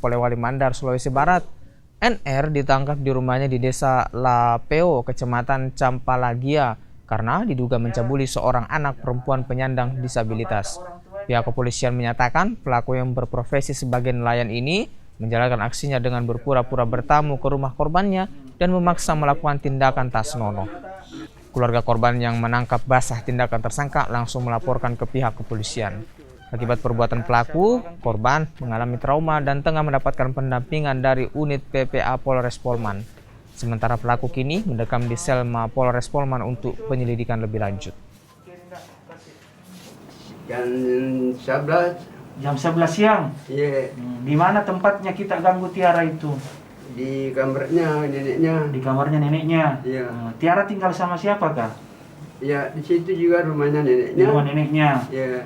Polewali Mandar, Sulawesi Barat. NR ditangkap di rumahnya di Desa Lapeo, Kecamatan Campalagia, karena diduga mencabuli seorang anak perempuan penyandang disabilitas. Pihak kepolisian menyatakan pelaku yang berprofesi sebagai nelayan ini menjalankan aksinya dengan berpura-pura bertamu ke rumah korbannya dan memaksa melakukan tindakan tak senonoh. Keluarga korban yang menangkap basah tindakan tersangka langsung melaporkan ke pihak kepolisian. Akibat perbuatan pelaku, korban mengalami trauma dan tengah mendapatkan pendampingan dari unit PPA Polres Polman. Sementara pelaku kini mendekam di sel Polres Polman untuk penyelidikan lebih lanjut. Jam 11. Jam 11 siang? Iya. Di mana tempatnya kita ganggu Tiara itu? Di kamarnya neneknya. Di kamarnya neneknya? Iya. Tiara tinggal sama siapa, Kak? Ya, di situ juga rumahnya neneknya. Di rumah neneknya? Iya.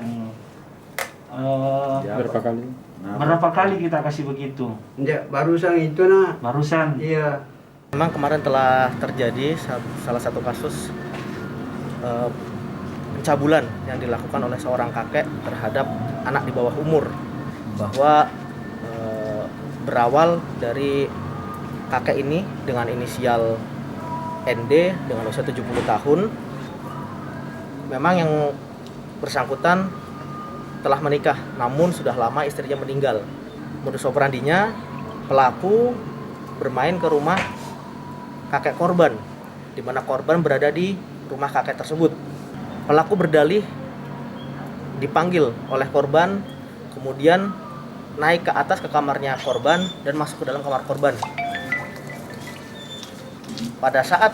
Berapa kali? Berapa kali kita kasih begitu? Enggak, barusan itu nah. Barusan? Iya. Memang kemarin telah terjadi salah satu kasus pencabulan yang dilakukan oleh seorang kakek terhadap anak di bawah umur, bahwa berawal dari kakek ini dengan inisial ND dengan usia 70 tahun. Memang yang bersangkutan telah menikah, namun sudah lama istrinya meninggal. Modus operandinya, pelaku bermain ke rumah kakek korban, di mana korban berada di rumah kakek tersebut. Pelaku berdalih dipanggil oleh korban, kemudian naik ke atas ke kamarnya korban dan masuk ke dalam kamar korban. Pada saat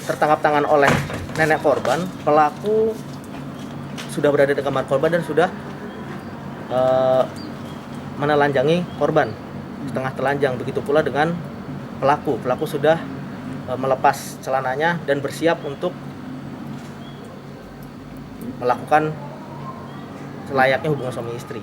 tertangkap tangan oleh nenek korban, pelaku sudah berada di kamar korban dan sudah menelanjangi korban setengah telanjang. Begitu pula dengan pelaku sudah melepas celananya dan bersiap untuk melakukan selayaknya hubungan suami istri.